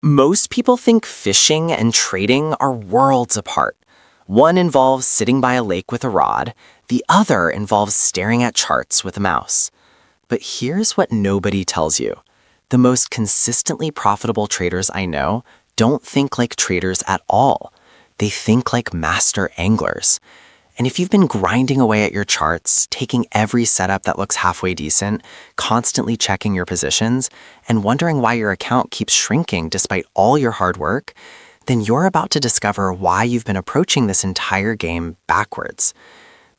Most people think fishing and trading are worlds apart. One involves sitting by a lake with a rod, the other involves staring at charts with a mouse. But here's what nobody tells you. The most consistently profitable traders I know don't think like traders at all. They think like master anglers. And if you've been grinding away at your charts, taking every setup that looks halfway decent, constantly checking your positions, and wondering why your account keeps shrinking despite all your hard work, then you're about to discover why you've been approaching this entire game backwards.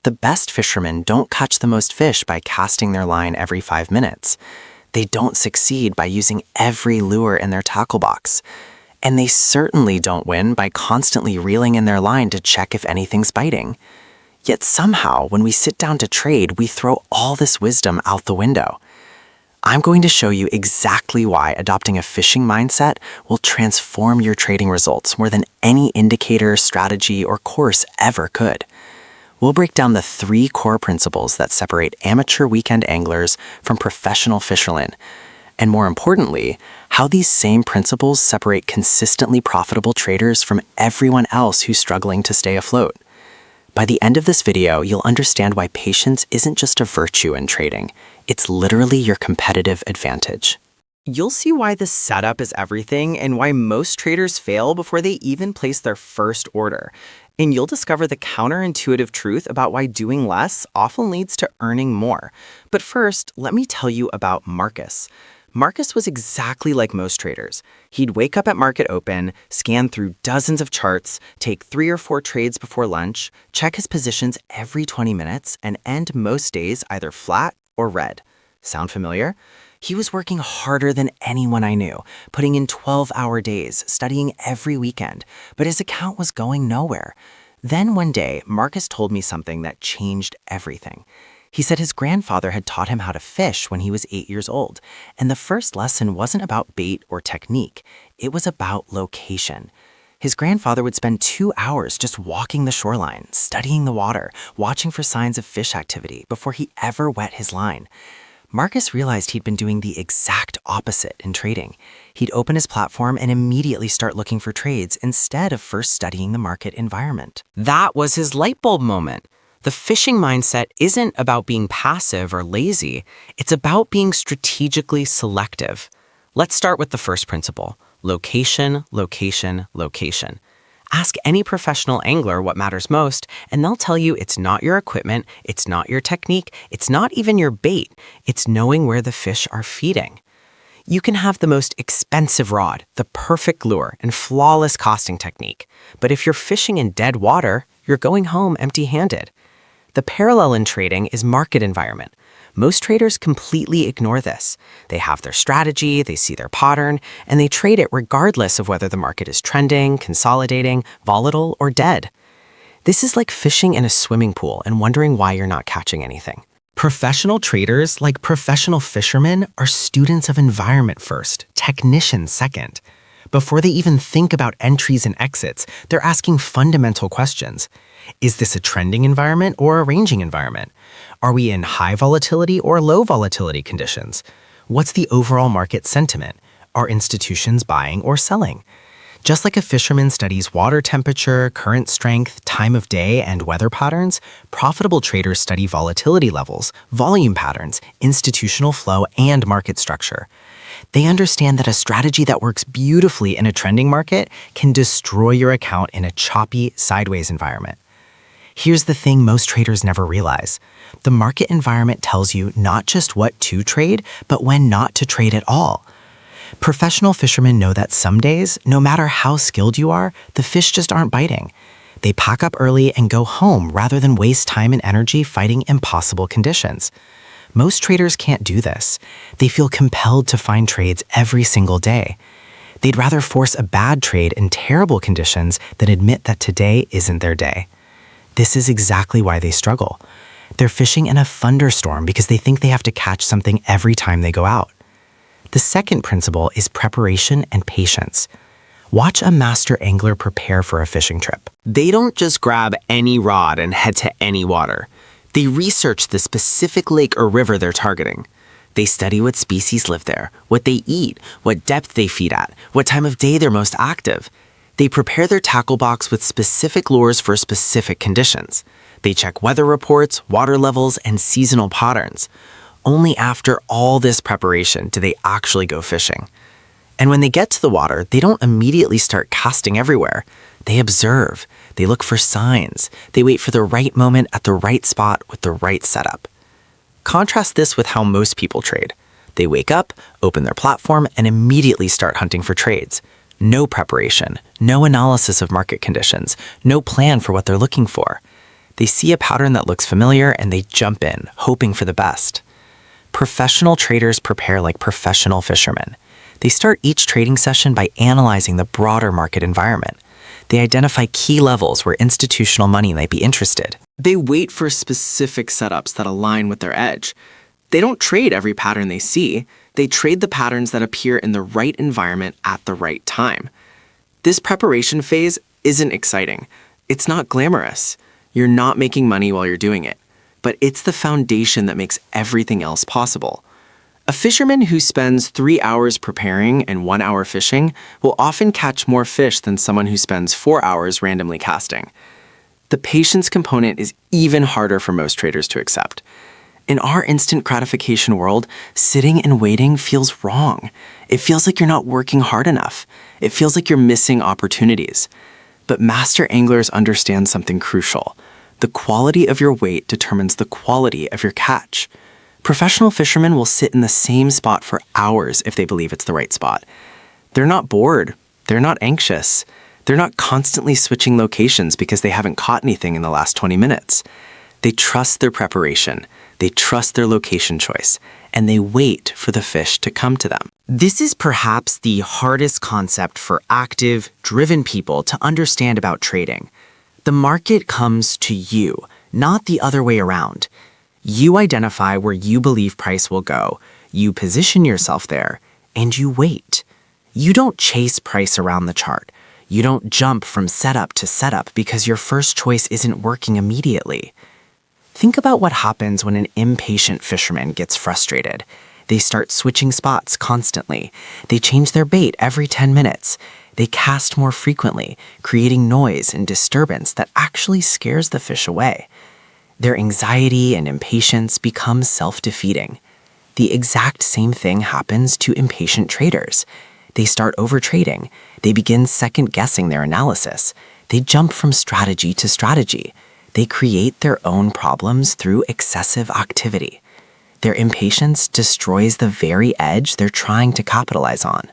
The best fishermen don't catch the most fish by casting their line every 5 minutes. They don't succeed by using every lure in their tackle box. And they certainly don't win by constantly reeling in their line to check if anything's biting. Yet somehow, when we sit down to trade, we throw all this wisdom out the window. I'm going to show you exactly why adopting a fishing mindset will transform your trading results more than any indicator, strategy, or course ever could. We'll break down the 3 core principles that separate amateur weekend anglers from professional fishermen, and more importantly, how these same principles separate consistently profitable traders from everyone else who's struggling to stay afloat. By the end of this video, you'll understand why patience isn't just a virtue in trading. It's literally your competitive advantage. You'll see why the setup is everything and why most traders fail before they even place their first order. And you'll discover the counterintuitive truth about why doing less often leads to earning more. But first, let me tell you about Marcus. Marcus was exactly like most traders. He'd wake up at market open, scan through dozens of charts, take 3 or 4 trades before lunch, check his positions every 20 minutes, and end most days either flat or red. Sound familiar? He was working harder than anyone I knew, putting in 12-hour days, studying every weekend, but his account was going nowhere. Then one day, Marcus told me something that changed everything. He said his grandfather had taught him how to fish when he was 8 years old, and the first lesson wasn't about bait or technique. It was about location. His grandfather would spend 2 hours just walking the shoreline, studying the water, watching for signs of fish activity before he ever wet his line. Marcus realized he'd been doing the exact opposite in trading. He'd open his platform and immediately start looking for trades instead of first studying the market environment. That was his light bulb moment. The fishing mindset isn't about being passive or lazy. It's about being strategically selective. Let's start with the first principle: location, location, location. Ask any professional angler what matters most, and they'll tell you it's not your equipment, it's not your technique, it's not even your bait. It's knowing where the fish are feeding. You can have the most expensive rod, the perfect lure, and flawless casting technique. But if you're fishing in dead water, you're going home empty-handed. The parallel in trading is market environment. Most traders completely ignore this. They have their strategy, they see their pattern, and they trade it regardless of whether the market is trending, consolidating, volatile, or dead. This is like fishing in a swimming pool and wondering why you're not catching anything. Professional traders, like professional fishermen, are students of environment first, technicians second. Before they even think about entries and exits, they're asking fundamental questions. Is this a trending environment or a ranging environment? Are we in high volatility or low volatility conditions? What's the overall market sentiment? Are institutions buying or selling? Just like a fisherman studies water temperature, current strength, time of day, and weather patterns, profitable traders study volatility levels, volume patterns, institutional flow, and market structure. They understand that a strategy that works beautifully in a trending market can destroy your account in a choppy, sideways environment. Here's the thing most traders never realize. The market environment tells you not just what to trade, but when not to trade at all. Professional fishermen know that some days, no matter how skilled you are, the fish just aren't biting. They pack up early and go home rather than waste time and energy fighting impossible conditions. Most traders can't do this. They feel compelled to find trades every single day. They'd rather force a bad trade in terrible conditions than admit that today isn't their day. This is exactly why they struggle. They're fishing in a thunderstorm because they think they have to catch something every time they go out. The second principle is preparation and patience. Watch a master angler prepare for a fishing trip. They don't just grab any rod and head to any water. They research the specific lake or river they're targeting. They study what species live there, what they eat, what depth they feed at, what time of day they're most active. They prepare their tackle box with specific lures for specific conditions. They check weather reports, water levels, and seasonal patterns. Only after all this preparation do they actually go fishing. And when they get to the water, they don't immediately start casting everywhere. They observe. They look for signs. They wait for the right moment at the right spot with the right setup. Contrast this with how most people trade. They wake up, open their platform, and immediately start hunting for trades. No preparation, no analysis of market conditions, no plan for what they're looking for. They see a pattern that looks familiar and they jump in, hoping for the best. Professional traders prepare like professional fishermen. They start each trading session by analyzing the broader market environment. They identify key levels where institutional money might be interested. They wait for specific setups that align with their edge. They don't trade every pattern they see. They trade the patterns that appear in the right environment at the right time. This preparation phase isn't exciting. It's not glamorous. You're not making money while you're doing it. But it's the foundation that makes everything else possible. A fisherman who spends 3 hours preparing and 1 hour fishing will often catch more fish than someone who spends 4 hours randomly casting. The patience component is even harder for most traders to accept. In our instant gratification world, sitting and waiting feels wrong. It feels like you're not working hard enough. It feels like you're missing opportunities. But master anglers understand something crucial. The quality of your wait determines the quality of your catch. Professional fishermen will sit in the same spot for hours if they believe it's the right spot. They're not bored. They're not anxious. They're not constantly switching locations because they haven't caught anything in the last 20 minutes. They trust their preparation. They trust their location choice, and they wait for the fish to come to them. This is perhaps the hardest concept for active, driven people to understand about trading. The market comes to you, not the other way around. You identify where you believe price will go, you position yourself there, and you wait. You don't chase price around the chart. You don't jump from setup to setup because your first choice isn't working immediately. Think about what happens when an impatient fisherman gets frustrated. They start switching spots constantly. They change their bait every 10 minutes. They cast more frequently, creating noise and disturbance that actually scares the fish away. Their anxiety and impatience become self-defeating. The exact same thing happens to impatient traders. They start overtrading. They begin second-guessing their analysis. They jump from strategy to strategy. They create their own problems through excessive activity. Their impatience destroys the very edge they're trying to capitalize on.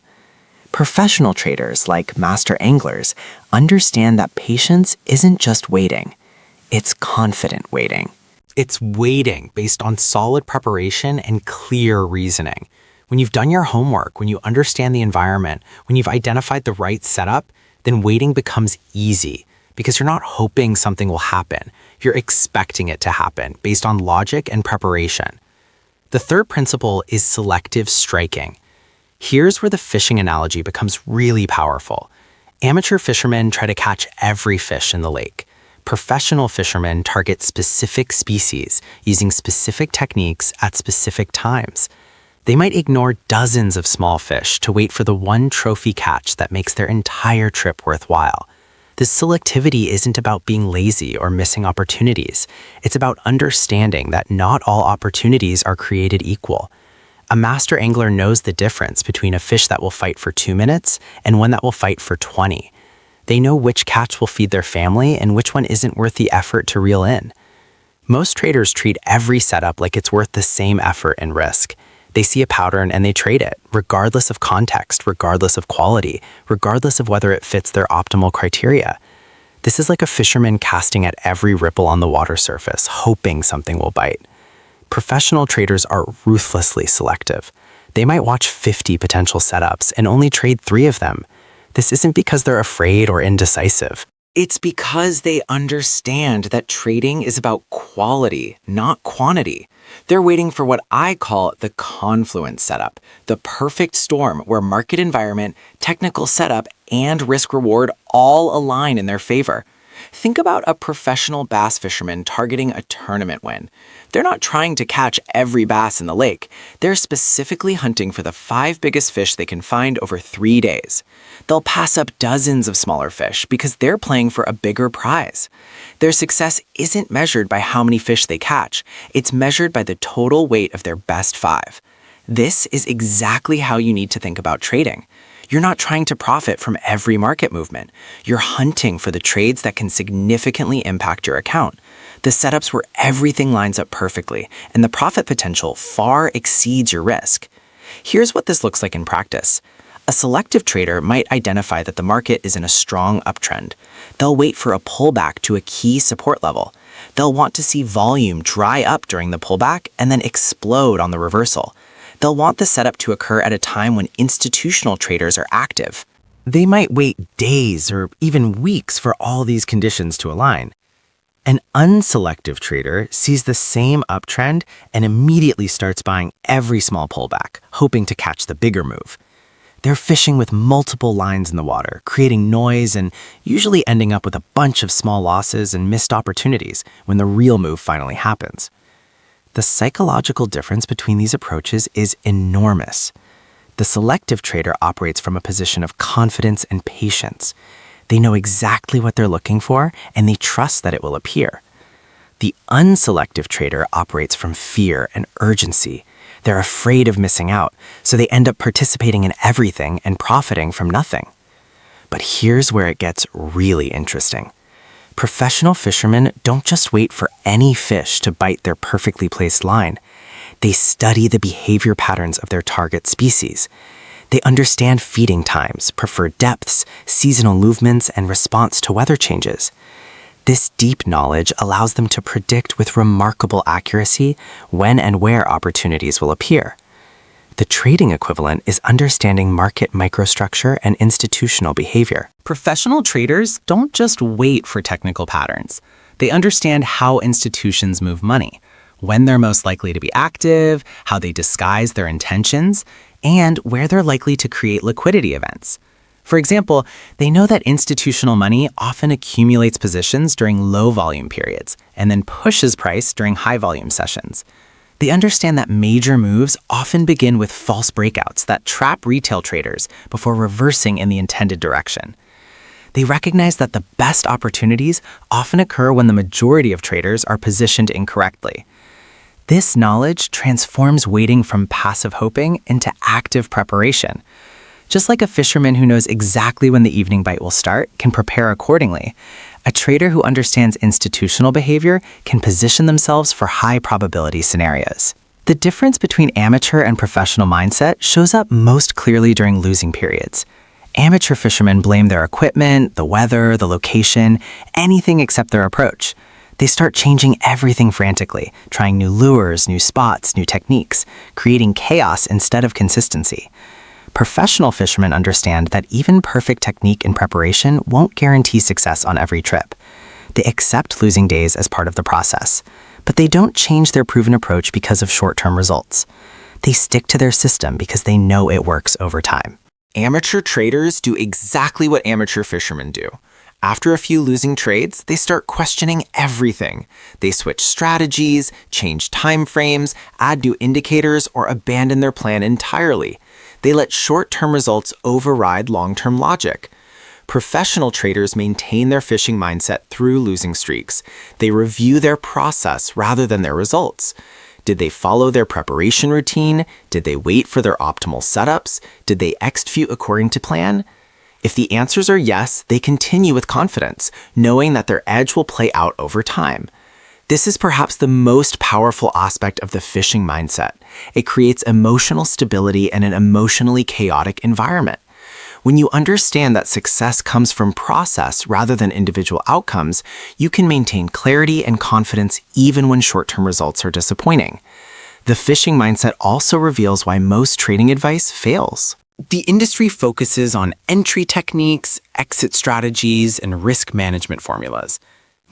Professional traders, like master anglers, understand that patience isn't just waiting. It's confident waiting. It's waiting based on solid preparation and clear reasoning. When you've done your homework, when you understand the environment, when you've identified the right setup, then waiting becomes easy because you're not hoping something will happen. You're expecting it to happen based on logic and preparation. The third principle is selective striking. Here's where the fishing analogy becomes really powerful. Amateur fishermen try to catch every fish in the lake. Professional fishermen target specific species using specific techniques at specific times. They might ignore dozens of small fish to wait for the one trophy catch that makes their entire trip worthwhile. This selectivity isn't about being lazy or missing opportunities. It's about understanding that not all opportunities are created equal. A master angler knows the difference between a fish that will fight for 2 minutes and one that will fight for 20. They know which catch will feed their family and which one isn't worth the effort to reel in. Most traders treat every setup like it's worth the same effort and risk. They see a pattern and they trade it, regardless of context, regardless of quality, regardless of whether it fits their optimal criteria. This is like a fisherman casting at every ripple on the water surface, hoping something will bite. Professional traders are ruthlessly selective. They might watch 50 potential setups and only trade 3 of them. This isn't because they're afraid or indecisive. It's because they understand that trading is about quality, not quantity. They're waiting for what I call the confluence setup, the perfect storm where market environment, technical setup, and risk reward all align in their favor. Think about a professional bass fisherman targeting a tournament win. They're not trying to catch every bass in the lake. They're specifically hunting for the 5 biggest fish they can find over 3 days. They'll pass up dozens of smaller fish because they're playing for a bigger prize. Their success isn't measured by how many fish they catch. It's measured by the total weight of their best 5. This is exactly how you need to think about trading. You're not trying to profit from every market movement. You're hunting for the trades that can significantly impact your account. The setups where everything lines up perfectly and the profit potential far exceeds your risk. Here's what this looks like in practice. A selective trader might identify that the market is in a strong uptrend. They'll wait for a pullback to a key support level. They'll want to see volume dry up during the pullback and then explode on the reversal. They'll want the setup to occur at a time when institutional traders are active. They might wait days or even weeks for all these conditions to align. An unselective trader sees the same uptrend and immediately starts buying every small pullback, hoping to catch the bigger move. They're fishing with multiple lines in the water, creating noise and usually ending up with a bunch of small losses and missed opportunities when the real move finally happens. The psychological difference between these approaches is enormous. The selective trader operates from a position of confidence and patience. They know exactly what they're looking for, and they trust that it will appear. The unselective trader operates from fear and urgency. They're afraid of missing out, so they end up participating in everything and profiting from nothing. But here's where it gets really interesting. Professional fishermen don't just wait for any fish to bite their perfectly placed line. They study the behavior patterns of their target species. They understand feeding times, preferred depths, seasonal movements, and response to weather changes. This deep knowledge allows them to predict with remarkable accuracy when and where opportunities will appear. The trading equivalent is understanding market microstructure and institutional behavior. Professional traders don't just wait for technical patterns. They understand how institutions move money, when they're most likely to be active, how they disguise their intentions, and where they're likely to create liquidity events. For example, they know that institutional money often accumulates positions during low volume periods and then pushes price during high volume sessions. They understand that major moves often begin with false breakouts that trap retail traders before reversing in the intended direction. They recognize that the best opportunities often occur when the majority of traders are positioned incorrectly. This knowledge transforms waiting from passive hoping into active preparation. Just like a fisherman who knows exactly when the evening bite will start can prepare accordingly, a trader who understands institutional behavior can position themselves for high probability scenarios. The difference between amateur and professional mindset shows up most clearly during losing periods. Amateur fishermen blame their equipment, the weather, the location, anything except their approach. They start changing everything frantically, trying new lures, new spots, new techniques, creating chaos instead of consistency. Professional fishermen understand that even perfect technique and preparation won't guarantee success on every trip. They accept losing days as part of the process, but they don't change their proven approach because of short-term results. They stick to their system because they know it works over time. Amateur traders do exactly what amateur fishermen do. After a few losing trades, they start questioning everything. They switch strategies, change time frames, add new indicators, or abandon their plan entirely. They let short-term results override long-term logic. Professional traders maintain their fishing mindset through losing streaks. They review their process rather than their results. Did they follow their preparation routine? Did they wait for their optimal setups? Did they execute according to plan? If the answers are yes, they continue with confidence, knowing that their edge will play out over time. This is perhaps the most powerful aspect of the fishing mindset. It creates emotional stability in an emotionally chaotic environment. When you understand that success comes from process rather than individual outcomes, you can maintain clarity and confidence even when short-term results are disappointing. The fishing mindset also reveals why most trading advice fails. The industry focuses on entry techniques, exit strategies, and risk management formulas.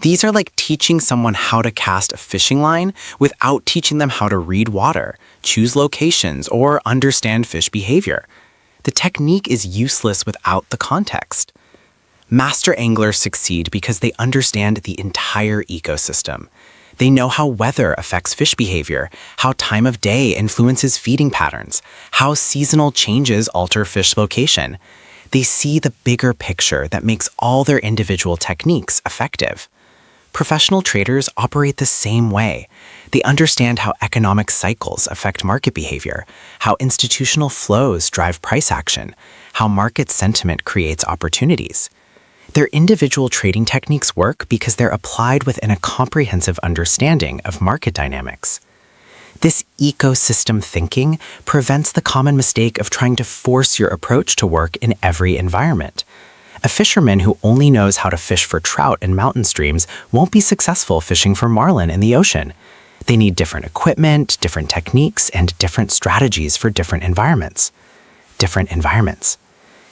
These are like teaching someone how to cast a fishing line without teaching them how to read water, choose locations, or understand fish behavior. The technique is useless without the context. Master anglers succeed because they understand the entire ecosystem. They know how weather affects fish behavior, how time of day influences feeding patterns, how seasonal changes alter fish location. They see the bigger picture that makes all their individual techniques effective. Professional traders operate the same way. They understand how economic cycles affect market behavior, how institutional flows drive price action, how market sentiment creates opportunities. Their individual trading techniques work because they're applied within a comprehensive understanding of market dynamics. This ecosystem thinking prevents the common mistake of trying to force your approach to work in every environment. A fisherman who only knows how to fish for trout in mountain streams won't be successful fishing for marlin in the ocean. They need different equipment, different techniques, and different strategies for different environments.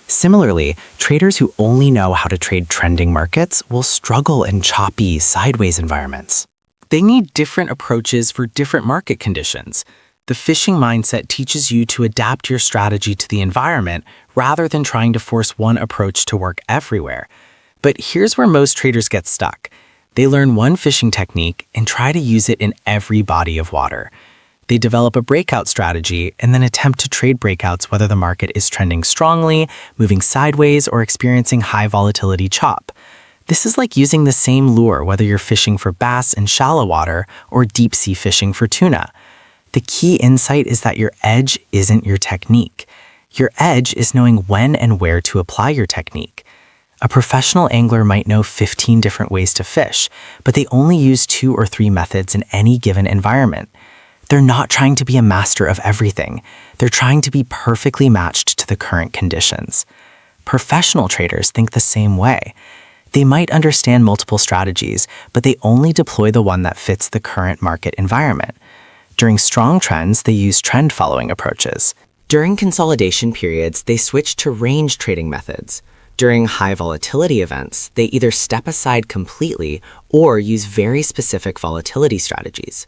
Similarly, traders who only know how to trade trending markets will struggle in choppy, sideways environments. They need different approaches for different market conditions. The fishing mindset teaches you to adapt your strategy to the environment rather than trying to force one approach to work everywhere. But here's where most traders get stuck. They learn one fishing technique and try to use it in every body of water. They develop a breakout strategy and then attempt to trade breakouts whether the market is trending strongly, moving sideways, or experiencing high volatility chop. This is like using the same lure whether you're fishing for bass in shallow water or deep sea fishing for tuna. The key insight is that your edge isn't your technique. Your edge is knowing when and where to apply your technique. A professional angler might know 15 different ways to fish, but they only use 2 or 3 methods in any given environment. They're not trying to be a master of everything. They're trying to be perfectly matched to the current conditions. Professional traders think the same way. They might understand multiple strategies, but they only deploy the one that fits the current market environment. During strong trends, they use trend-following approaches. During consolidation periods, they switch to range trading methods. During high volatility events, they either step aside completely or use very specific volatility strategies.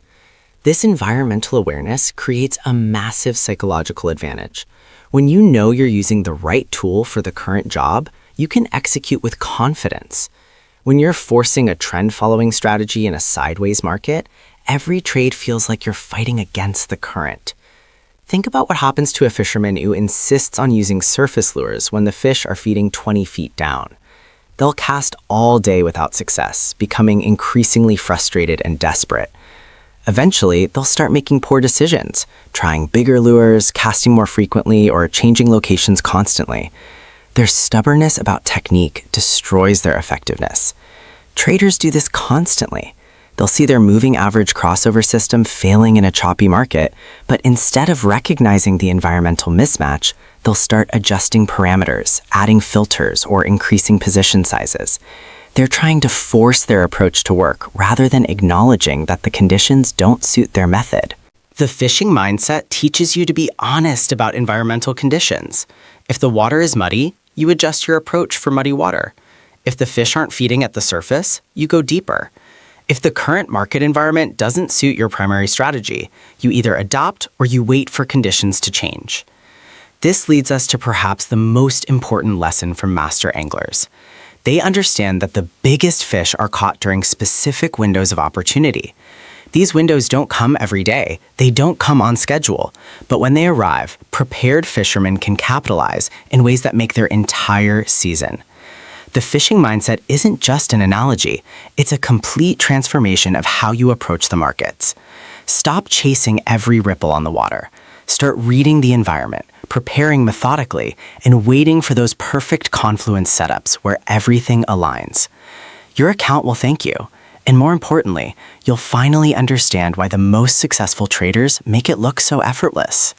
This environmental awareness creates a massive psychological advantage. When you know you're using the right tool for the current job, you can execute with confidence. When you're forcing a trend-following strategy in a sideways market, every trade feels like you're fighting against the current. Think about what happens to a fisherman who insists on using surface lures when the fish are feeding 20 feet down. They'll cast all day without success, becoming increasingly frustrated and desperate. Eventually, they'll start making poor decisions, trying bigger lures, casting more frequently, or changing locations constantly. Their stubbornness about technique destroys their effectiveness. Traders do this constantly. They'll see their moving average crossover system failing in a choppy market, but instead of recognizing the environmental mismatch, they'll start adjusting parameters, adding filters, or increasing position sizes. They're trying to force their approach to work rather than acknowledging that the conditions don't suit their method. The fishing mindset teaches you to be honest about environmental conditions. If the water is muddy, you adjust your approach for muddy water. If the fish aren't feeding at the surface, you go deeper. If the current market environment doesn't suit your primary strategy, you either adopt or you wait for conditions to change. This leads us to perhaps the most important lesson from master anglers. They understand that the biggest fish are caught during specific windows of opportunity. These windows don't come every day. They don't come on schedule. But when they arrive, prepared fishermen can capitalize in ways that make their entire season. The fishing mindset isn't just an analogy. It's a complete transformation of how you approach the markets. Stop chasing every ripple on the water. Start reading the environment, preparing methodically, and waiting for those perfect confluence setups where everything aligns. Your account will thank you. And more importantly, you'll finally understand why the most successful traders make it look so effortless.